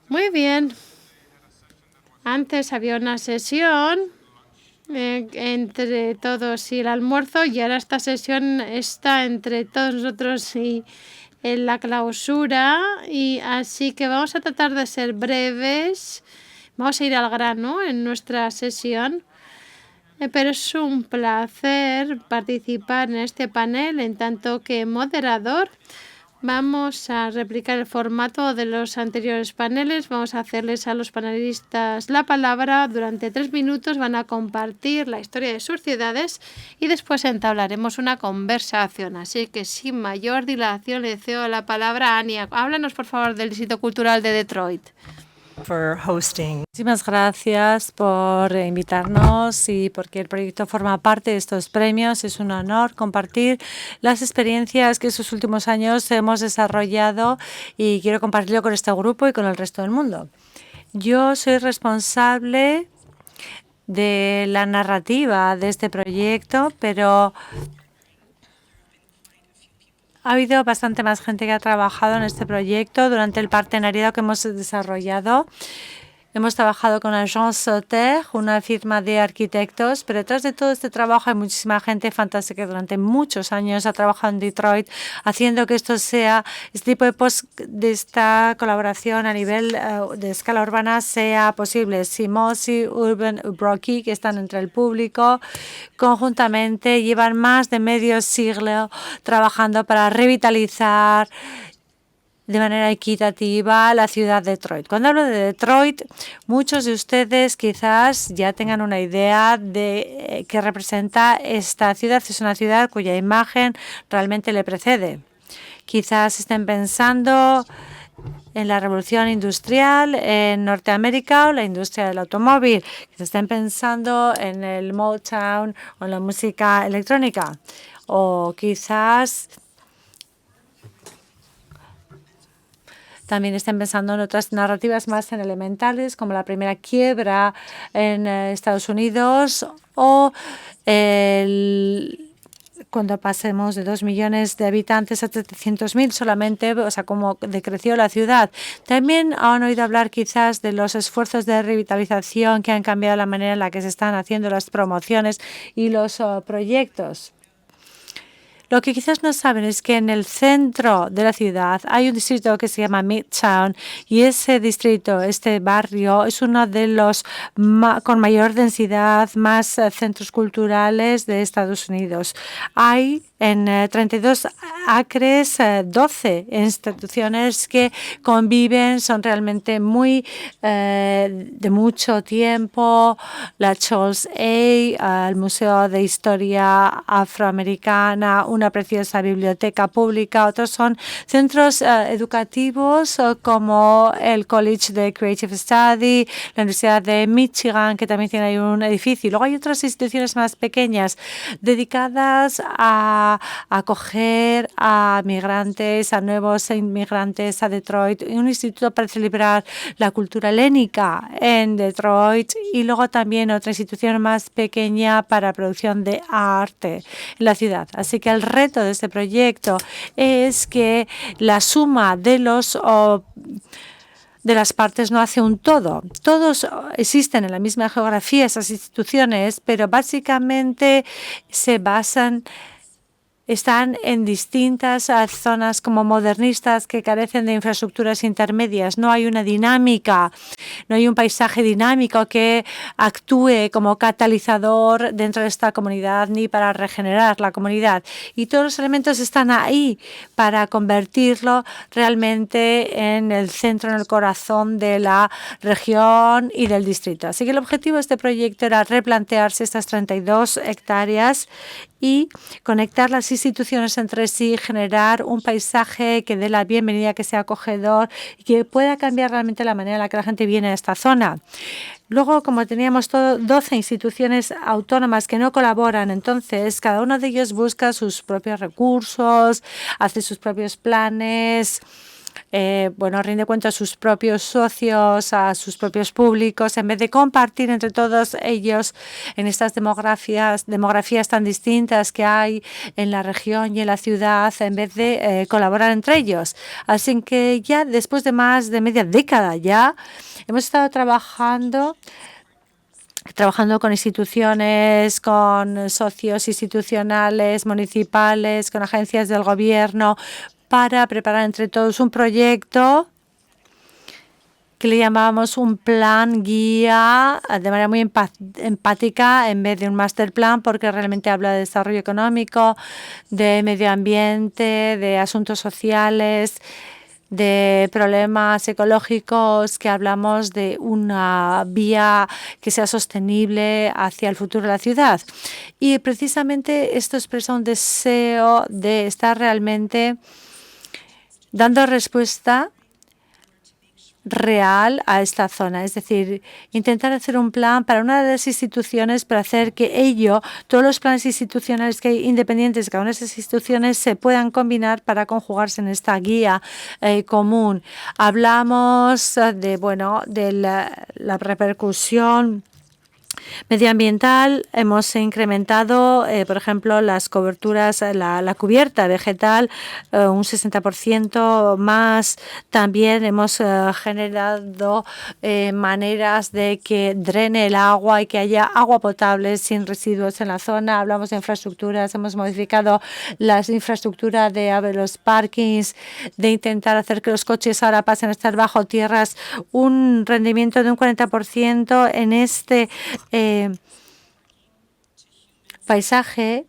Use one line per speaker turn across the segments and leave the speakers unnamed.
Muy bien. Antes había una sesión entre todos y el almuerzo, y ahora esta sesión está entre todos nosotros y en la clausura, y así que vamos a tratar de ser breves. Vamos a ir al grano en nuestra sesión. Pero es un placer participar en este panel en tanto que moderador. Vamos a replicar el formato de los anteriores paneles. Vamos a hacerles a los panelistas la palabra. Durante 3 minutos van a compartir la historia de sus ciudades y después entablaremos una conversación. Así que sin mayor dilación le cedo la palabra a Ania. Háblanos por favor del Distrito Cultural de Detroit.
Muchísimas gracias por invitarnos y porque el proyecto forma parte de estos premios. Es un honor compartir las experiencias que estos últimos años hemos desarrollado y quiero compartirlo con este grupo y con el resto del mundo. Yo soy responsable de la narrativa de este proyecto, pero ha habido bastante más gente que ha trabajado en este proyecto durante el partenariado que hemos desarrollado. Hemos trabajado con Agence Sauter, una firma de arquitectos, pero detrás de todo este trabajo hay muchísima gente fantástica que durante muchos años ha trabajado en Detroit, haciendo que esto sea, este tipo de esta colaboración a nivel de escala urbana sea posible. Simosi, Urban, Ubroki, que están entre el público, conjuntamente llevan más de medio siglo trabajando para revitalizar de manera equitativa la ciudad de Detroit. Cuando hablo de Detroit, muchos de ustedes quizás ya tengan una idea de qué representa esta ciudad. Es una ciudad cuya imagen realmente le precede. Quizás estén pensando en la revolución industrial en Norteamérica o la industria del automóvil. Quizás estén pensando en el Motown o en la música electrónica. O quizás también estén pensando en otras narrativas más elementales, como la primera quiebra en Estados Unidos o cuando pasemos de 2 millones de habitantes a 700.000 solamente, o sea, cómo decreció la ciudad. También han oído hablar quizás de los esfuerzos de revitalización que han cambiado la manera en la que se están haciendo las promociones y los proyectos. Lo que quizás no saben es que en el centro de la ciudad hay un distrito que se llama Midtown y ese distrito, este barrio, es uno de los con mayor densidad, más centros culturales de Estados Unidos. Hay en 32 acres 12 instituciones que conviven, son realmente muy de mucho tiempo. La Charles A., el Museo de Historia Afroamericana, una preciosa biblioteca pública. Otros son centros educativos como el College de Creative Study, la Universidad de Michigan, que también tiene ahí un edificio. Y luego hay otras instituciones más pequeñas dedicadas a acoger a migrantes, a nuevos inmigrantes a Detroit, y un instituto para celebrar la cultura helénica en Detroit, y luego también otra institución más pequeña para producción de arte en la ciudad. Así que el reto de este proyecto es que la suma de las partes no hace un todo. Todos existen en la misma geografía, esas instituciones, pero básicamente están en distintas zonas como modernistas que carecen de infraestructuras intermedias. No hay una dinámica, no hay un paisaje dinámico que actúe como catalizador dentro de esta comunidad ni para regenerar la comunidad. Y todos los elementos están ahí para convertirlo realmente en el centro, en el corazón de la región y del distrito. Así que el objetivo de este proyecto era replantearse estas 32 hectáreas y conectar las instituciones entre sí, generar un paisaje que dé la bienvenida, que sea acogedor y que pueda cambiar realmente la manera en la que la gente viene a esta zona. Luego, como teníamos 12 instituciones autónomas que no colaboran, entonces cada uno de ellos busca sus propios recursos, hace sus propios planes bueno, rinde cuenta a sus propios socios, a sus propios públicos, en vez de compartir entre todos ellos en estas demografías tan distintas que hay en la región y en la ciudad, en vez de colaborar entre ellos. Así que ya después de más de media década ya hemos estado trabajando con instituciones, con socios institucionales, municipales, con agencias del gobierno, para preparar entre todos un proyecto que le llamábamos un plan guía de manera muy empática en vez de un master plan, porque realmente habla de desarrollo económico, de medio ambiente, de asuntos sociales, de problemas ecológicos, que hablamos de una vía que sea sostenible hacia el futuro de la ciudad. Y precisamente esto expresa un deseo de estar realmente dando respuesta real a esta zona, es decir, intentar hacer un plan para una de las instituciones para hacer que todos los planes institucionales que hay independientes de cada una de esas instituciones se puedan combinar para conjugarse en esta guía común. Hablamos de la repercusión medioambiental. Hemos incrementado, por ejemplo, las coberturas, la cubierta vegetal un 60% más. También hemos generado maneras de que drene el agua y que haya agua potable sin residuos en la zona. Hablamos de infraestructuras, hemos modificado las infraestructuras de los parkings, de intentar hacer que los coches ahora pasen a estar bajo tierras, un rendimiento de un 40% en este paisaje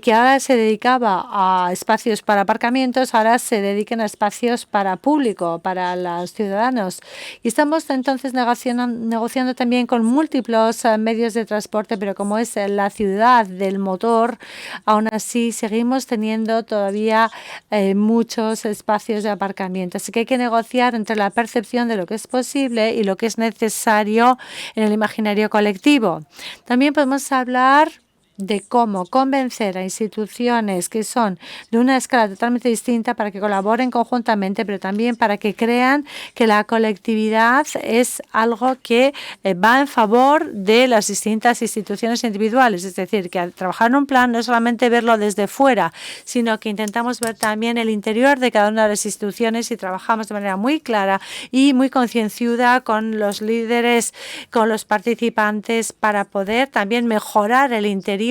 que ahora se dedicaba a espacios para aparcamientos, ahora se dedican a espacios para público, para los ciudadanos. Y estamos entonces negociando también con múltiples medios de transporte, pero como es la ciudad del motor, aún así seguimos teniendo todavía muchos espacios de aparcamiento. Así que hay que negociar entre la percepción de lo que es posible y lo que es necesario en el imaginario colectivo. También podemos hablar de cómo convencer a instituciones que son de una escala totalmente distinta para que colaboren conjuntamente, pero también para que crean que la colectividad es algo que va en favor de las distintas instituciones individuales. Es decir, que al trabajar en un plan no es solamente verlo desde fuera, sino que intentamos ver también el interior de cada una de las instituciones y trabajamos de manera muy clara y muy concienzuda con los líderes, con los participantes, para poder también mejorar el interior,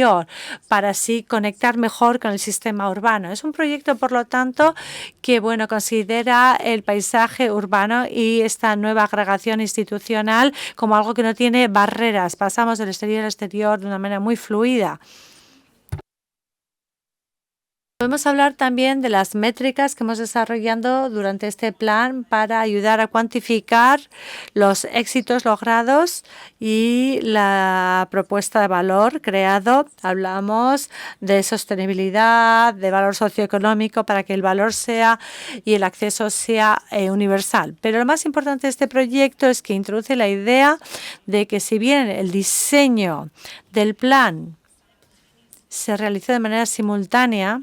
para así conectar mejor con el sistema urbano. Es un proyecto, por lo tanto, que considera el paisaje urbano y esta nueva agregación institucional como algo que no tiene barreras. Pasamos del exterior al exterior de una manera muy fluida. Podemos hablar también de las métricas que hemos desarrollado durante este plan para ayudar a cuantificar los éxitos logrados y la propuesta de valor creado. Hablamos de sostenibilidad, de valor socioeconómico, para que el valor sea y el acceso sea universal. Pero lo más importante de este proyecto es que introduce la idea de que, si bien el diseño del plan se realizó de manera simultánea,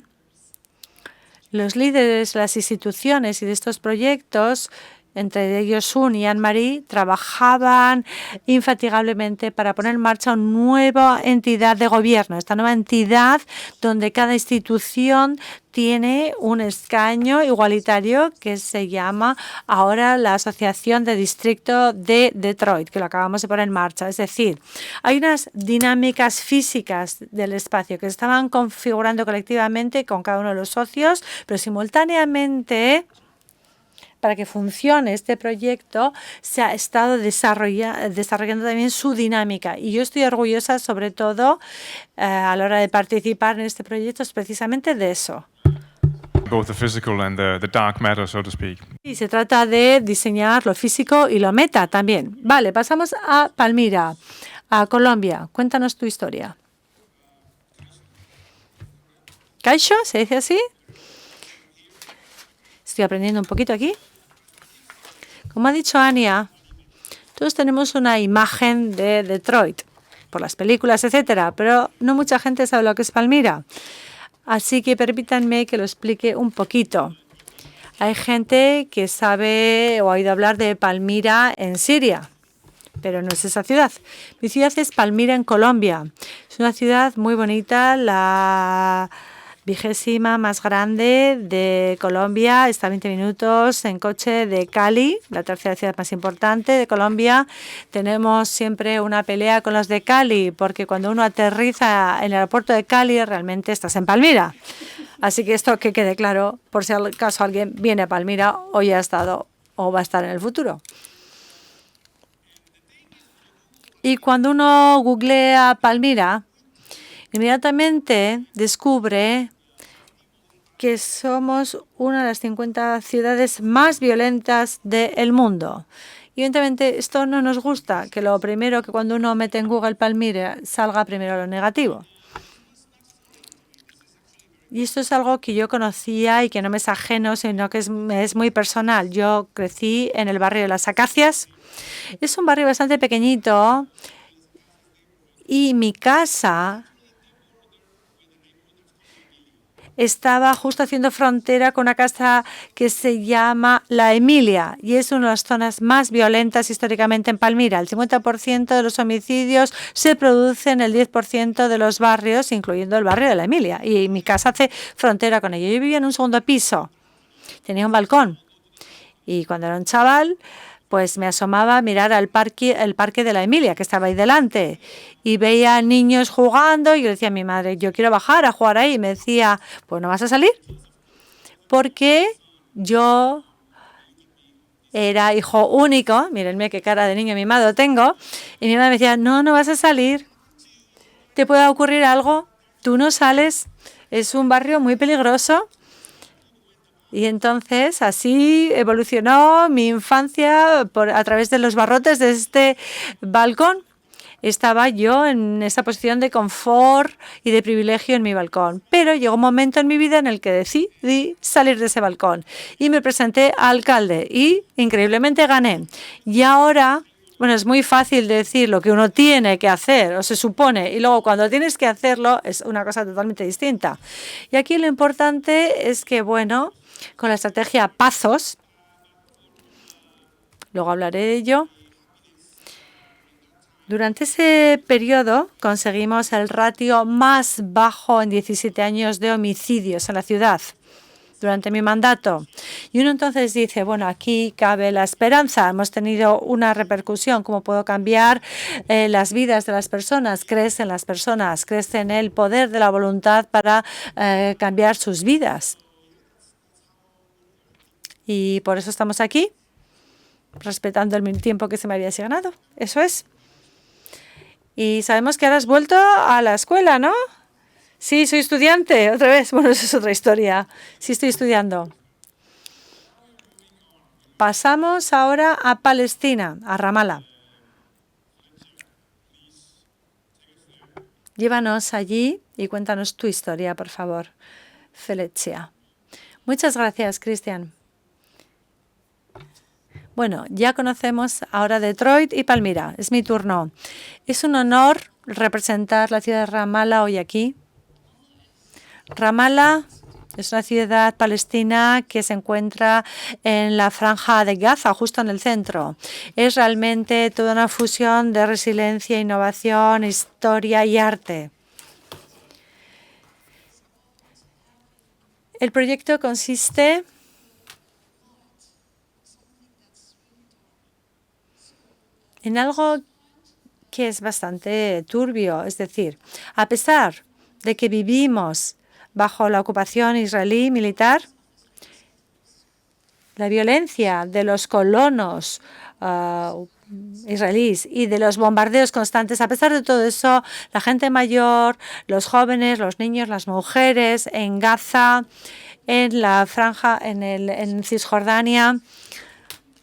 los líderes, las instituciones y de estos proyectos, entre ellos Sun y Anne-Marie, trabajaban infatigablemente para poner en marcha una nueva entidad de gobierno. Esta nueva entidad donde cada institución tiene un escaño igualitario, que se llama ahora la Asociación de Distrito de Detroit, que lo acabamos de poner en marcha. Es decir, hay unas dinámicas físicas del espacio que se estaban configurando colectivamente con cada uno de los socios, pero simultáneamente, para que funcione este proyecto, se ha estado desarrollando también su dinámica. Y yo estoy orgullosa, sobre todo, a la hora de participar en este proyecto, es precisamente de eso.
Both the physical and the dark matter, so to speak.
Y se trata de diseñar lo físico y lo meta también. Vale, pasamos a Palmira, a Colombia. Cuéntanos tu historia. ¿Caixo? ¿Se dice así? Estoy aprendiendo un poquito aquí. Como ha dicho Ania, todos tenemos una imagen de Detroit por las películas, etcétera, pero no mucha gente sabe lo que es Palmira. Así que permítanme que lo explique un poquito. Hay gente que sabe o ha oído hablar de Palmira en Siria, pero no es esa ciudad. Mi ciudad es Palmira, en Colombia. Es una ciudad muy bonita, la 20ª más grande de Colombia. Está a 20 minutos en coche de Cali, la tercera ciudad más importante de Colombia. Tenemos siempre una pelea con los de Cali, porque cuando uno aterriza en el aeropuerto de Cali, realmente estás en Palmira. Así que esto que quede claro, por si acaso alguien viene a Palmira o ya ha estado o va a estar en el futuro. Y cuando uno googlea Palmira, inmediatamente descubre que somos una de las 50 ciudades más violentas del mundo. Y evidentemente esto no nos gusta, que lo primero que cuando uno mete en Google Palmira salga primero lo negativo. Y esto es algo que yo conocía y que no me es ajeno, sino que es muy personal. Yo crecí en el barrio de Las Acacias. Es un barrio bastante pequeñito y mi casa estaba justo haciendo frontera con una casa que se llama La Emilia y es una de las zonas más violentas históricamente en Palmira. El 50% de los homicidios se producen en el 10% de los barrios, incluyendo el barrio de La Emilia. Y mi casa hace frontera con ello. Yo vivía en un segundo piso, tenía un balcón y cuando era un chaval pues me asomaba a mirar el parque de La Emilia, que estaba ahí delante, y veía niños jugando y yo decía a mi madre, yo quiero bajar a jugar ahí. Y me decía, pues no vas a salir, porque yo era hijo único. Mírenme qué cara de niño mimado tengo. Y mi madre me decía, no vas a salir, te puede ocurrir algo, tú no sales, es un barrio muy peligroso. Y entonces así evolucionó mi infancia a través de los barrotes de este balcón. Estaba yo en esa posición de confort y de privilegio en mi balcón. Pero llegó un momento en mi vida en el que decidí salir de ese balcón y me presenté a alcalde y increíblemente gané. Y ahora, bueno, es muy fácil decir lo que uno tiene que hacer o se supone y luego cuando tienes que hacerlo es una cosa totalmente distinta. Y aquí lo importante es que, bueno, con la estrategia Pazos, luego hablaré de ello, durante ese periodo conseguimos el ratio más bajo en 17 años de homicidios en la ciudad durante mi mandato. Y uno entonces dice, bueno, aquí cabe la esperanza. Hemos tenido una repercusión. ¿Cómo puedo cambiar las vidas de las personas? Crees en las personas, crees en el poder de la voluntad para cambiar sus vidas. Y por eso estamos aquí, respetando el tiempo que se me había asignado. Eso es. Y sabemos que ahora has vuelto a la escuela, ¿no? Sí, soy estudiante, otra vez. Bueno, eso es otra historia. Sí, estoy estudiando. Pasamos ahora a Palestina, a Ramallah. Llévanos allí y cuéntanos tu historia, por favor, Felicia. Muchas gracias, Cristian. Bueno, ya conocemos ahora Detroit y Palmira. Es mi turno. Es un honor representar la ciudad de Ramallah hoy aquí. Ramallah es una ciudad palestina que se encuentra en la franja de Gaza, justo en el centro. Es realmente toda una fusión de resiliencia, innovación, historia y arte. El proyecto consiste en algo que es bastante turbio. Es decir, a pesar de que vivimos bajo la ocupación israelí militar, la violencia de los colonos israelíes y de los bombardeos constantes, a pesar de todo eso, la gente mayor, los jóvenes, los niños, las mujeres en Gaza, en la franja, en Cisjordania,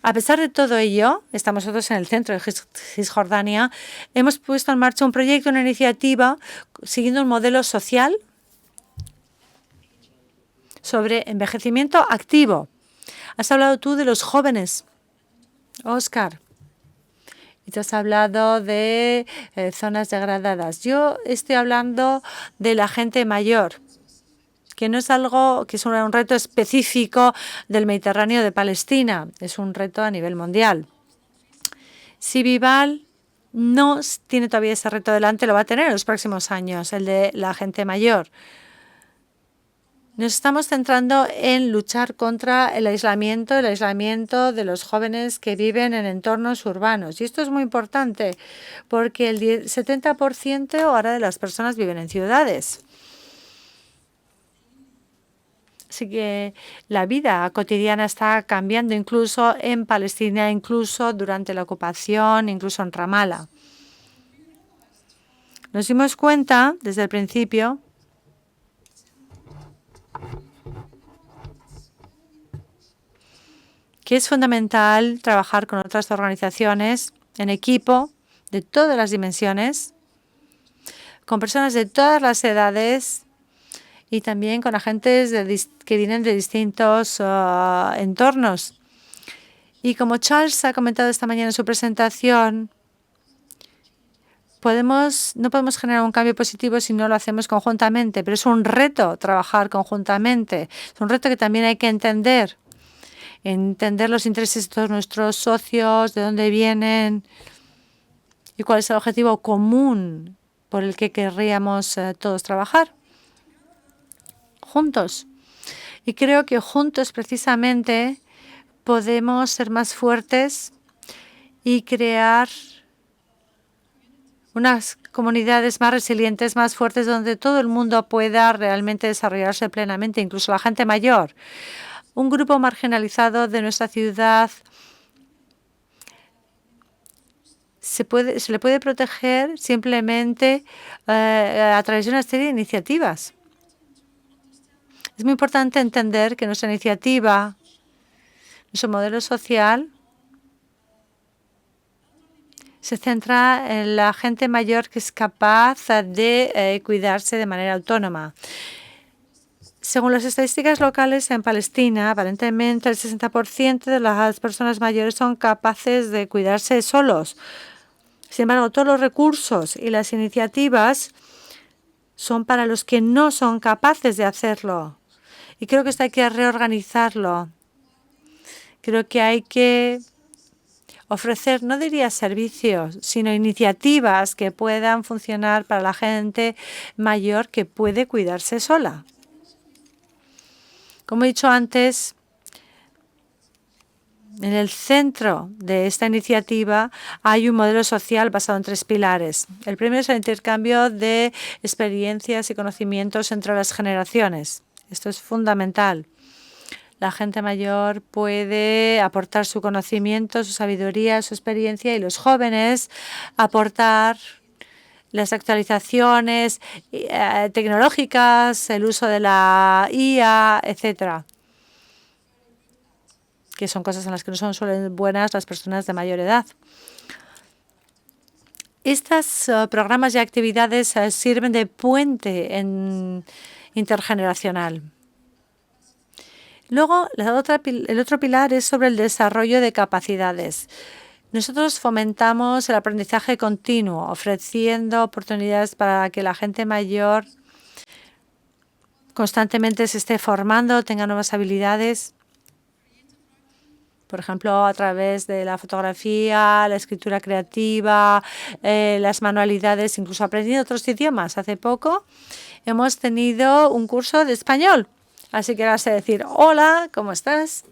a pesar de todo ello, estamos nosotros en el centro de Cisjordania, hemos puesto en marcha un proyecto, una iniciativa, siguiendo un modelo social sobre envejecimiento activo. Has hablado tú de los jóvenes, Oscar, y te has hablado de zonas degradadas. Yo estoy hablando de la gente mayor, que no es algo que es un reto específico del Mediterráneo de Palestina, es un reto a nivel mundial. Si Vival no tiene todavía ese reto delante, lo va a tener en los próximos años, el de la gente mayor. Nos estamos centrando en luchar contra el aislamiento de los jóvenes que viven en entornos urbanos. Y esto es muy importante porque el 70% ahora de las personas viven en ciudades. Así que la vida cotidiana está cambiando incluso en Palestina, incluso durante la ocupación, incluso en Ramallah. Nos dimos cuenta desde el principio que es fundamental trabajar con otras organizaciones en equipo de todas las dimensiones, con personas de todas las edades y también con agentes que vienen de distintos entornos. Y como Charles ha comentado esta mañana en su presentación, no podemos generar un cambio positivo si no lo hacemos conjuntamente, pero es un reto trabajar conjuntamente. Es un reto que también hay que entender los intereses de todos nuestros socios, de dónde vienen y cuál es el objetivo común por el que querríamos todos trabajar juntos. Y creo que juntos precisamente podemos ser más fuertes y crear unas comunidades más resilientes, más fuertes, donde todo el mundo pueda realmente desarrollarse plenamente, incluso la gente mayor. Un grupo marginalizado de nuestra ciudad se le puede proteger simplemente a través de una serie de iniciativas. Es muy importante entender que nuestra iniciativa, nuestro modelo social, se centra en la gente mayor que es capaz de cuidarse de manera autónoma. Según las estadísticas locales en Palestina, aparentemente el 60% de las personas mayores son capaces de cuidarse solos. Sin embargo, todos los recursos y las iniciativas son para los que no son capaces de hacerlo. Y creo que esto hay que reorganizarlo. Creo que hay que ofrecer, no diría servicios, sino iniciativas que puedan funcionar para la gente mayor que puede cuidarse sola. Como he dicho antes, en el centro de esta iniciativa hay un modelo social basado en 3 pilares. El primero es el intercambio de experiencias y conocimientos entre las generaciones. Esto es fundamental. La gente mayor puede aportar su conocimiento, su sabiduría, su experiencia, y los jóvenes aportar las actualizaciones tecnológicas, el uso de la IA, etcétera, que son cosas en las que no son solo buenas las personas de mayor edad. Estos programas y actividades sirven de puente intergeneracional. Luego, el otro pilar es sobre el desarrollo de capacidades. Nosotros fomentamos el aprendizaje continuo, ofreciendo oportunidades para que la gente mayor constantemente se esté formando, tenga nuevas habilidades. Por ejemplo, a través de la fotografía, la escritura creativa, las manualidades, incluso aprendiendo otros idiomas. Hace poco hemos tenido un curso de español. Así que ahora sé decir, hola, ¿cómo estás?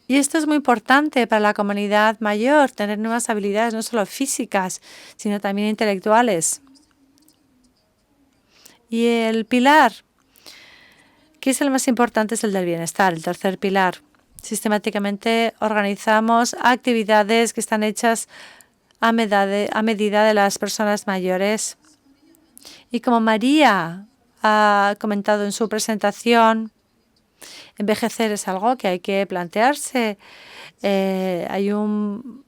Y esto es muy importante para la comunidad mayor, tener nuevas habilidades, no solo físicas, sino también intelectuales. Y el pilar, que es el más importante, es el del bienestar, el tercer pilar. Sistemáticamente organizamos actividades que están hechas a medida de las personas mayores. Y como María ha comentado en su presentación, envejecer es algo que hay que plantearse. Hay un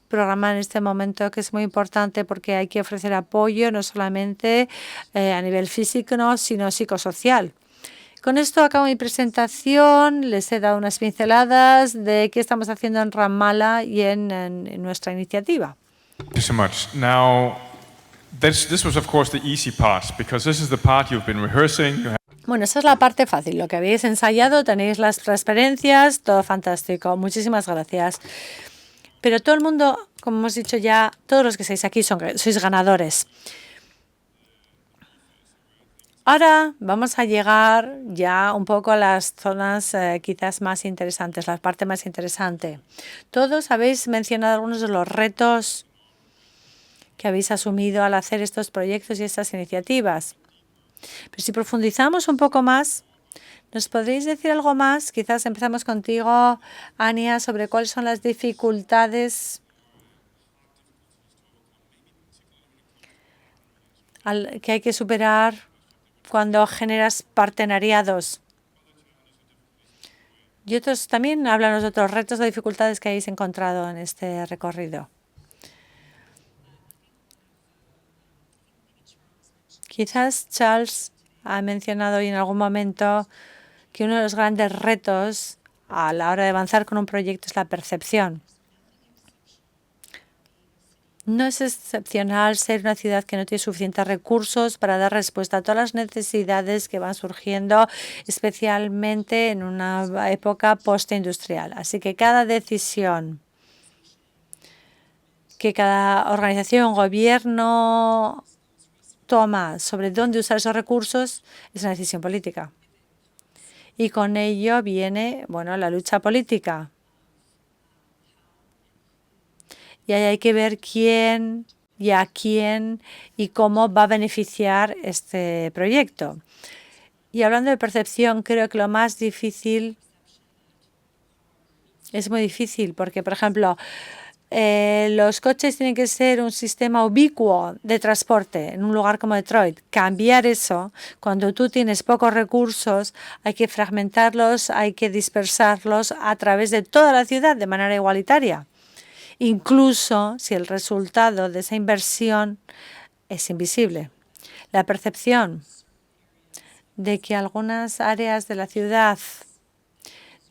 programa en este momento que es muy importante porque hay que ofrecer apoyo no solamente a nivel físico, sino psicosocial. Con esto acabo mi presentación. Les he dado unas pinceladas de qué estamos haciendo en Ramallah y en nuestra iniciativa.
Thank you so much. Now, This was, of course, the easy part, because this is the part you've been rehearsing.
Bueno, esa es la parte fácil, lo que habéis ensayado, tenéis las transparencias, todo fantástico. Muchísimas gracias. Pero todo el mundo, como hemos dicho ya, todos los que estáis aquí sois ganadores. Ahora vamos a llegar ya un poco a las zonas quizás más interesantes, la parte más interesante. Todos habéis mencionado algunos de los retos que habéis asumido al hacer estos proyectos y estas iniciativas. Pero si profundizamos un poco más, ¿nos podréis decir algo más? Quizás empezamos contigo, Ania, sobre cuáles son las dificultades que hay que superar cuando generas partenariados. Y otros también háblanos de otros retos o dificultades que habéis encontrado en este recorrido. Quizás Charles ha mencionado hoy en algún momento que uno de los grandes retos a la hora de avanzar con un proyecto es la percepción. No es excepcional ser una ciudad que no tiene suficientes recursos para dar respuesta a todas las necesidades que van surgiendo, especialmente en una época postindustrial. Así que cada decisión que cada organización, gobierno toma sobre dónde usar esos recursos es una decisión política. Y con ello viene, la lucha política. Y ahí hay que ver quién y a quién y cómo va a beneficiar este proyecto. Y hablando de percepción, creo que lo más difícil es muy difícil porque, por ejemplo, los coches tienen que ser un sistema ubicuo de transporte en un lugar como Detroit. Cambiar eso, cuando tú tienes pocos recursos, hay que fragmentarlos, hay que dispersarlos a través de toda la ciudad de manera igualitaria. Incluso si el resultado de esa inversión es invisible. La percepción de que algunas áreas de la ciudad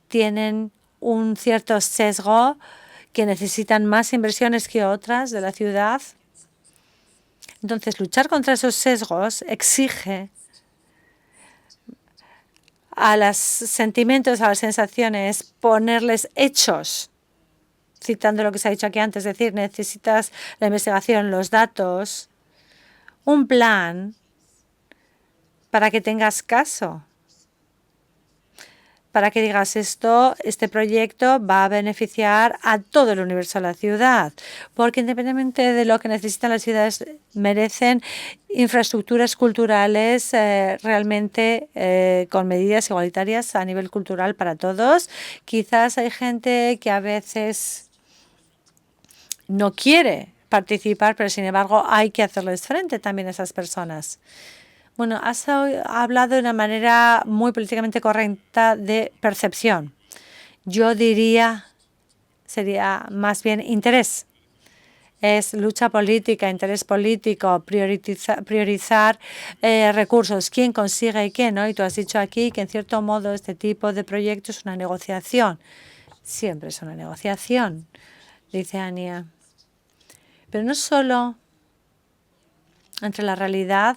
tienen un cierto sesgo, que necesitan más inversiones que otras de la ciudad. Entonces, luchar contra esos sesgos exige a los sentimientos, a las sensaciones, ponerles hechos. Citando lo que se ha dicho aquí antes, es decir, necesitas la investigación, los datos, un plan para que tengas caso. Para que digas este proyecto va a beneficiar a todo el universo de la ciudad, porque independientemente de lo que necesitan las ciudades, merecen infraestructuras culturales realmente con medidas igualitarias a nivel cultural para todos. Quizás hay gente que a veces no quiere participar, pero sin embargo hay que hacerles frente también a esas personas. Bueno, has hablado de una manera muy políticamente correcta de percepción. Yo diría, sería más bien interés. Es lucha política, interés político, priorizar recursos, quién consigue y quién no. Y tú has dicho aquí que en cierto modo este tipo de proyecto es una negociación. Siempre es una negociación, dice Ania. Pero no solo entre la realidad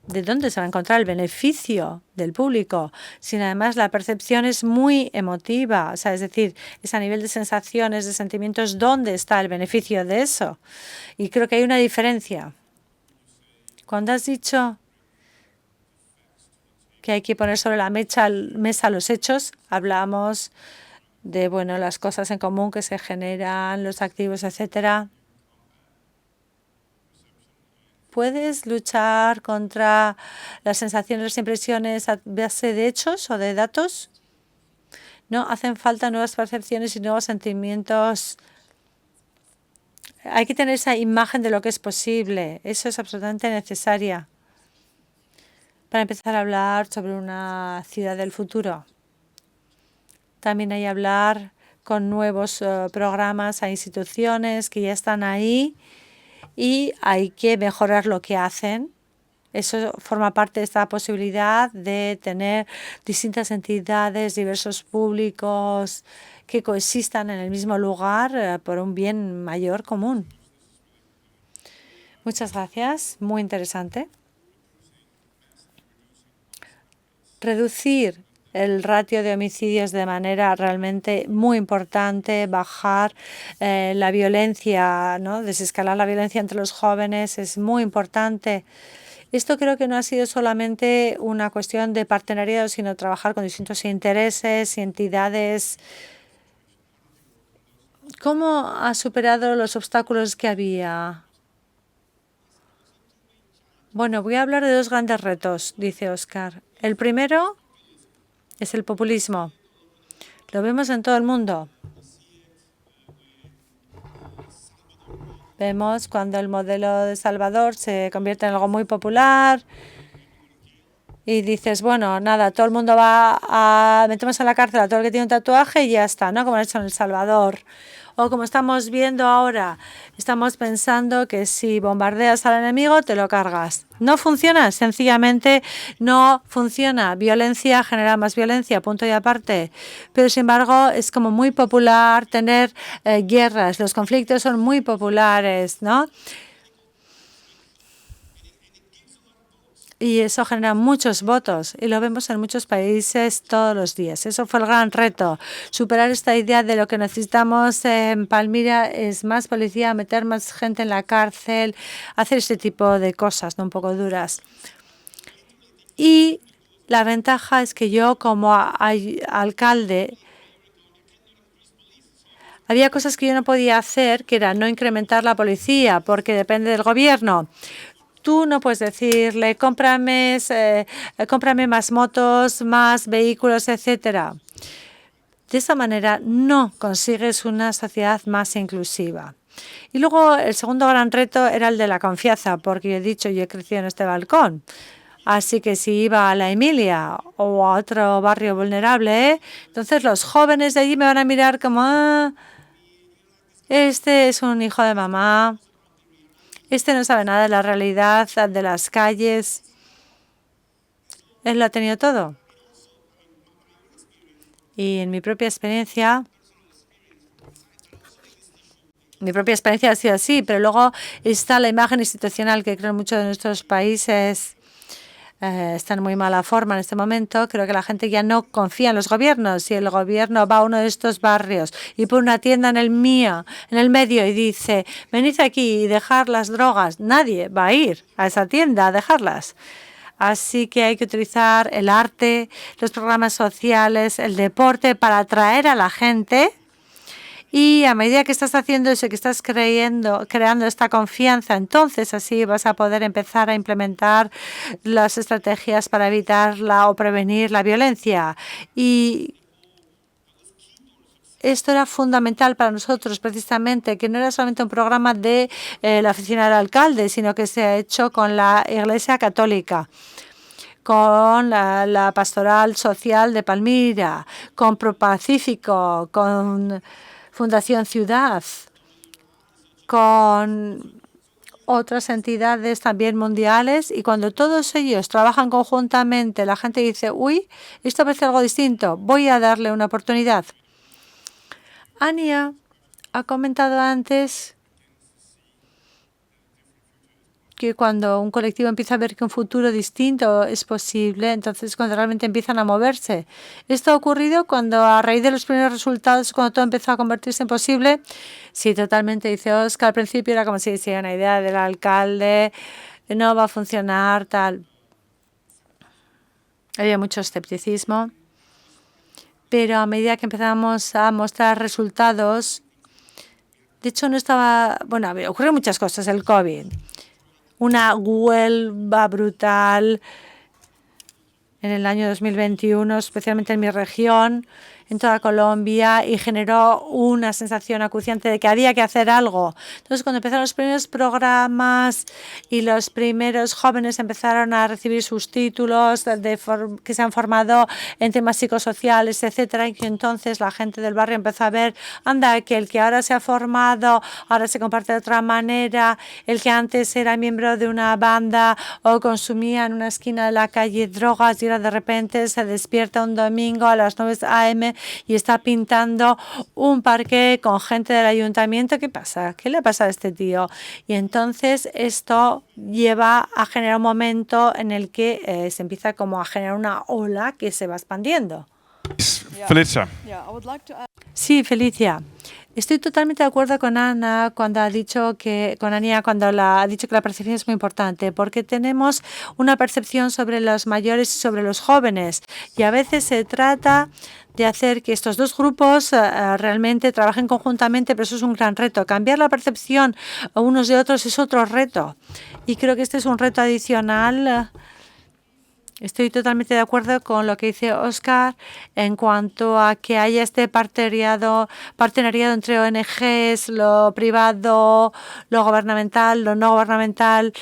de dónde se va a encontrar el beneficio del público, sino además la percepción es muy emotiva, es decir, es a nivel de sensaciones, de sentimientos, ¿dónde está el beneficio de eso? Y creo que hay una diferencia. Cuando has dicho que hay que poner sobre la mesa los hechos, hablamos de las cosas en común que se generan, los activos, etcétera. ¿Puedes luchar contra las sensaciones, las impresiones a base de hechos o de datos? No, hacen falta nuevas percepciones y nuevos sentimientos. Hay que tener esa imagen de lo que es posible. Eso es absolutamente necesaria para empezar a hablar sobre una ciudad del futuro. También hay que hablar con nuevos programas a instituciones que ya están ahí. Y hay que mejorar lo que hacen. Eso forma parte de esta posibilidad de tener distintas entidades, diversos públicos que coexistan en el mismo lugar por un bien mayor común. Muchas gracias. Muy interesante. Reducir el ratio de homicidios de manera realmente muy importante, bajar la violencia, ¿no? Desescalar la violencia entre los jóvenes es muy importante. Esto creo que no ha sido solamente una cuestión de partenariado, sino trabajar con distintos intereses y entidades. ¿Cómo ha superado los obstáculos que había? Bueno, voy a hablar de dos grandes retos, dice Oscar. El primero es el populismo. Lo vemos en todo el mundo. Vemos cuando el modelo de Salvador se convierte en algo muy popular y dices, bueno, nada, todo el mundo metemos en la cárcel a todo el que tiene un tatuaje y ya está, ¿no? Como han hecho en El Salvador. O como estamos viendo ahora, estamos pensando que si bombardeas al enemigo, te lo cargas. No funciona, sencillamente no funciona. Violencia genera más violencia, punto y aparte. Pero sin embargo, es como muy popular tener guerras. Los conflictos son muy populares, ¿no? Y eso genera muchos votos y lo vemos en muchos países todos los días. Eso fue el gran reto, superar esta idea de lo que necesitamos en Palmira es más policía, meter más gente en la cárcel, hacer este tipo de cosas, ¿no? Un poco duras. Y la ventaja es que yo como alcalde había cosas que yo no podía hacer, que era no incrementar la policía, porque depende del gobierno. Tú no puedes decirle, cómprame más motos, más vehículos, etcétera. De esa manera no consigues una sociedad más inclusiva. Y luego el segundo gran reto era el de la confianza, porque yo he dicho, yo he crecido en este balcón. Así que si iba a la Emilia o a otro barrio vulnerable, entonces los jóvenes de allí me van a mirar como, este es un hijo de mamá. Este no sabe nada de la realidad, de las calles. Él lo ha tenido todo. Y en mi propia experiencia ha sido así, pero luego está la imagen institucional que creo en muchos de nuestros países está en muy mala forma en este momento. Creo que la gente ya no confía en los gobiernos. Si el gobierno va a uno de estos barrios y pone una tienda en el medio y dice, venid aquí y dejar las drogas, nadie va a ir a esa tienda a dejarlas. Así que hay que utilizar el arte, los programas sociales, el deporte para atraer a la gente. Y a medida que estás haciendo eso, que estás creando esta confianza, entonces así vas a poder empezar a implementar las estrategias para evitar o prevenir la violencia. Y esto era fundamental para nosotros, precisamente, que no era solamente un programa de la oficina del alcalde, sino que se ha hecho con la Iglesia Católica, con la Pastoral Social de Palmira, con ProPacífico, con Fundación Ciudad, con otras entidades también mundiales, y cuando todos ellos trabajan conjuntamente, la gente dice, uy, esto parece algo distinto, voy a darle una oportunidad. Ania ha comentado antes que cuando un colectivo empieza a ver que un futuro distinto es posible, entonces cuando realmente empiezan a moverse. Esto ha ocurrido cuando a raíz de los primeros resultados, cuando todo empezó a convertirse en posible. Sí, totalmente, dice Oscar. Al principio era como si decía una idea del alcalde, no va a funcionar, tal. Había mucho escepticismo. Pero a medida que empezamos a mostrar resultados, de hecho no estaba, bueno, ocurrieron muchas cosas, el COVID. Una huelga brutal en el año 2021, especialmente en mi región, en toda Colombia, y generó una sensación acuciante de que había que hacer algo. Entonces, cuando empezaron los primeros programas y los primeros jóvenes empezaron a recibir sus títulos que se han formado en temas psicosociales, etcétera, y que entonces la gente del barrio empezó a ver, anda, que el que ahora se ha formado, ahora se comparte de otra manera, el que antes era miembro de una banda o consumía en una esquina de la calle drogas y ahora de repente se despierta un domingo a las 9 a.m. y está pintando un parque con gente del ayuntamiento. ¿Qué pasa? ¿Qué le pasa a este tío? Y entonces esto lleva a generar un momento en el que se empieza como a generar una ola que se va expandiendo.
Felicia.
Sí, Felicia. Estoy totalmente de acuerdo con Ana cuando ha dicho Ania cuando ha dicho que la percepción es muy importante, porque tenemos una percepción sobre los mayores y sobre los jóvenes, y a veces se trata de hacer que estos dos grupos realmente trabajen conjuntamente, pero eso es un gran reto. Cambiar la percepción unos de otros es otro reto, y creo que este es un reto adicional. Estoy totalmente de acuerdo con lo que dice Oscar en cuanto a que haya este partenariado entre ONGs, lo privado, lo gubernamental, lo no gubernamental,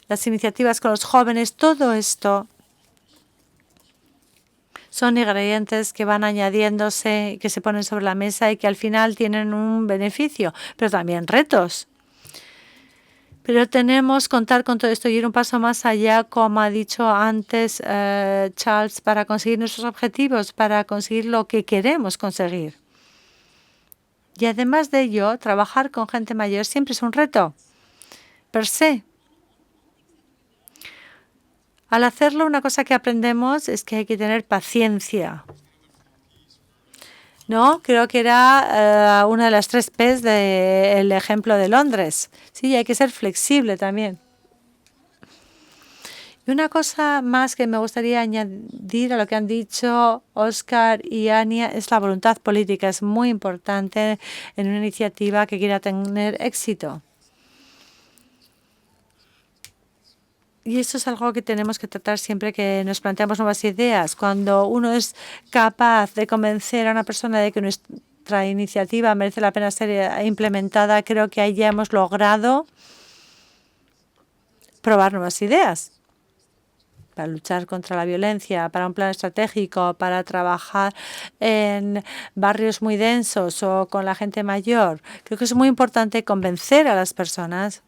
las iniciativas con los jóvenes, todo esto son ingredientes que van añadiéndose, que se ponen sobre la mesa y que al final tienen un beneficio, pero también retos. Pero tenemos que contar con todo esto y ir un paso más allá, como ha dicho antes Charles, para conseguir nuestros objetivos, para conseguir lo que queremos conseguir. Y además de ello, trabajar con gente mayor siempre es un reto, per se. Al hacerlo, una cosa que aprendemos es que hay que tener paciencia. ¿No? Creo que era una de las 3 P's del ejemplo de Londres. Sí, hay que ser flexible también. Y una cosa más que me gustaría añadir a lo que han dicho Oscar y Ania es la voluntad política. Es muy importante en una iniciativa que quiera tener éxito. Y eso es algo que tenemos que tratar siempre que nos planteamos nuevas ideas. Cuando uno es capaz de convencer a una persona de que nuestra iniciativa merece la pena ser implementada, creo que ahí ya hemos logrado probar nuevas ideas para luchar contra la violencia, para un plan estratégico, para trabajar en barrios muy densos o con la gente mayor. Creo que es muy importante convencer a las personas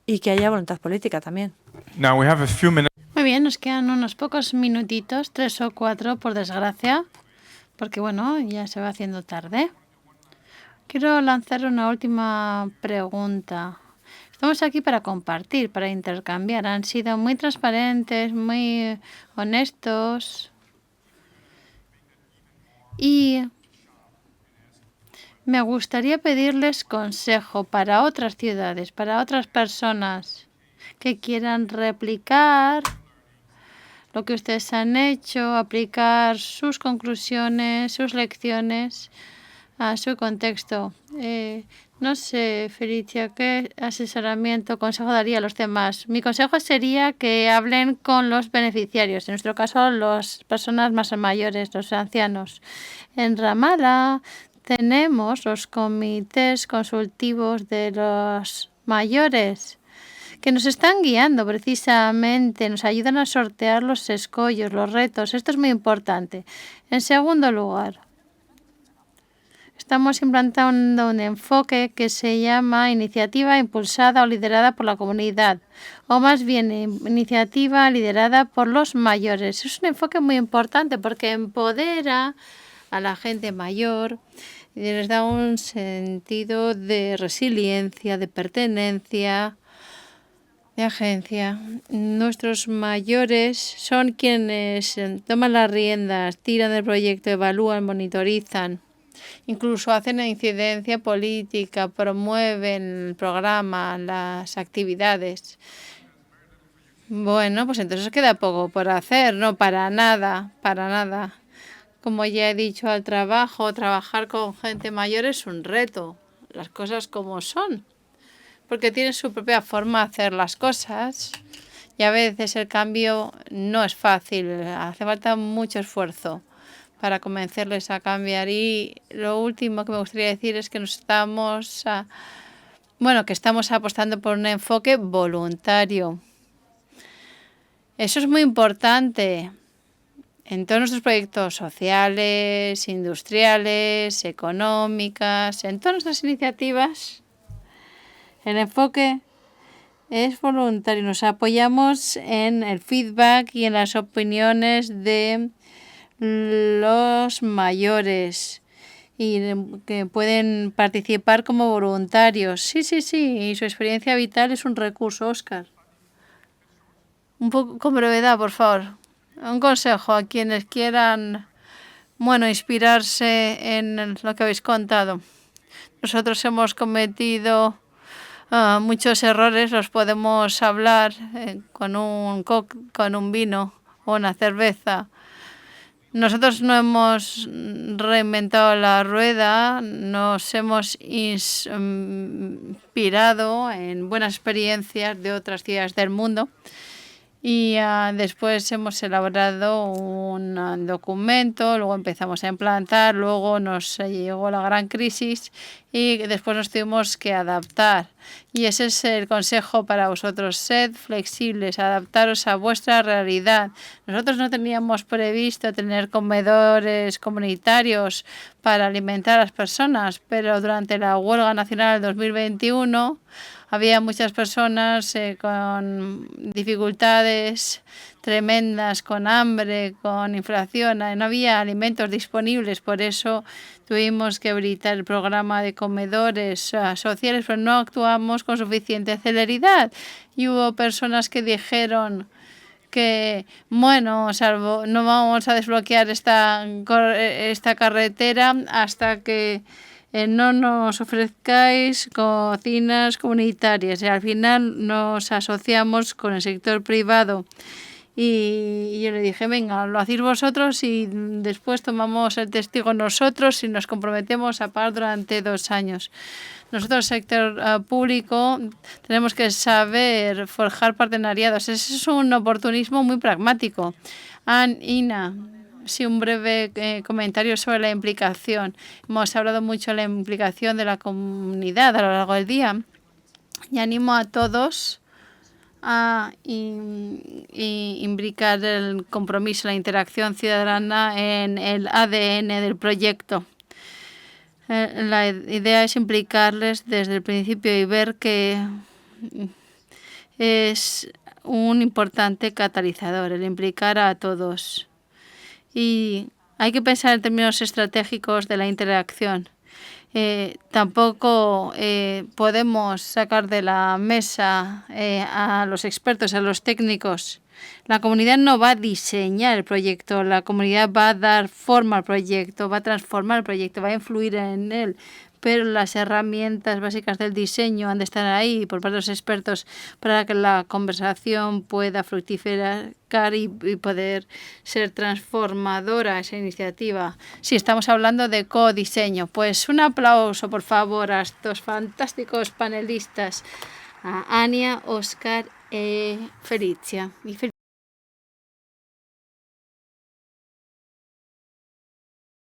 y que haya voluntad política también.
Now we have a few minutes.
Muy bien, nos quedan unos pocos minutitos, 3 o 4 por desgracia, porque bueno, ya se va haciendo tarde. Quiero lanzar una última pregunta. Estamos aquí para compartir, para intercambiar. Han sido muy transparentes, muy honestos y me gustaría pedirles consejo para otras ciudades, para otras personas que quieran replicar lo que ustedes han hecho, aplicar sus conclusiones, sus lecciones a su contexto. No sé, Felicia, ¿qué asesoramiento, consejo daría a los demás? Mi consejo sería que hablen con los beneficiarios, en nuestro caso, las personas más mayores, los ancianos. En Ramallah tenemos los comités consultivos de los mayores que nos están guiando precisamente, nos ayudan a sortear los escollos, los retos. Esto es muy importante. En segundo lugar, estamos implantando un enfoque que se llama iniciativa impulsada o liderada por la comunidad, o más bien iniciativa liderada por los mayores. Es un enfoque muy importante porque empodera a la gente mayor y les da un sentido de resiliencia, de pertenencia, de agencia. Nuestros mayores son quienes toman las riendas, tiran del proyecto, evalúan, monitorizan. Incluso hacen incidencia política, promueven el programa, las actividades. Bueno, pues entonces queda poco por hacer, no para nada, para nada. Como ya he dicho, trabajar con gente mayor es un reto, las cosas como son, porque tienen su propia forma de hacer las cosas y a veces el cambio no es fácil, hace falta mucho esfuerzo para convencerles a cambiar. Y lo último que me gustaría decir es que estamos apostando por un enfoque voluntario. Eso es muy importante en todos nuestros proyectos sociales, industriales, económicas, en todas nuestras iniciativas. El enfoque es voluntario. Nos apoyamos en el feedback y en las opiniones de los mayores y que pueden participar como voluntarios. Sí, y su experiencia vital es un recurso, Óscar. Un poco con brevedad, por favor. Un consejo a quienes quieran, inspirarse en lo que habéis contado. Nosotros hemos cometido muchos errores, los podemos hablar con un vino o una cerveza. Nosotros no hemos reinventado la rueda, nos hemos inspirado en buenas experiencias de otras ciudades del mundo y después hemos elaborado un documento, luego empezamos a implantar, luego nos llegó la gran crisis y después nos tuvimos que adaptar. Y ese es el consejo para vosotros: sed flexibles, adaptaros a vuestra realidad. Nosotros no teníamos previsto tener comedores comunitarios para alimentar a las personas, pero durante la huelga nacional del 2021 había muchas personas con dificultades tremendas, con hambre, con inflación. No había alimentos disponibles, por eso tuvimos que habilitar el programa de comedores sociales, pero no actuamos con suficiente celeridad. Y hubo personas que dijeron que, salvo no vamos a desbloquear esta carretera hasta que no nos ofrezcáis cocinas comunitarias. Y al final nos asociamos con el sector privado. Y yo le dije, venga, lo hacéis vosotros y después tomamos el testigo nosotros y nos comprometemos a pagar durante 2 años. Nosotros, sector público, tenemos que saber forjar partenariados. Ese es un oportunismo muy pragmático. Ina, sí, un breve comentario sobre la implicación. Hemos hablado mucho de la implicación de la comunidad a lo largo del día y animo a todos a imbricar el compromiso, la interacción ciudadana en el ADN del proyecto. La idea es implicarles desde el principio y ver que es un importante catalizador, el implicar a todos. Y hay que pensar en términos estratégicos de la interacción. Tampoco podemos sacar de la mesa a los expertos, a los técnicos. La comunidad no va a diseñar el proyecto, la comunidad va a dar forma al proyecto, va a transformar el proyecto, va a influir en él. Pero las herramientas básicas del diseño han de estar ahí por parte de los expertos para que la conversación pueda fructificar y poder ser transformadora esa iniciativa. Si estamos hablando de codiseño, pues un aplauso, por favor, a estos fantásticos panelistas, a Ania, Óscar, Felicia.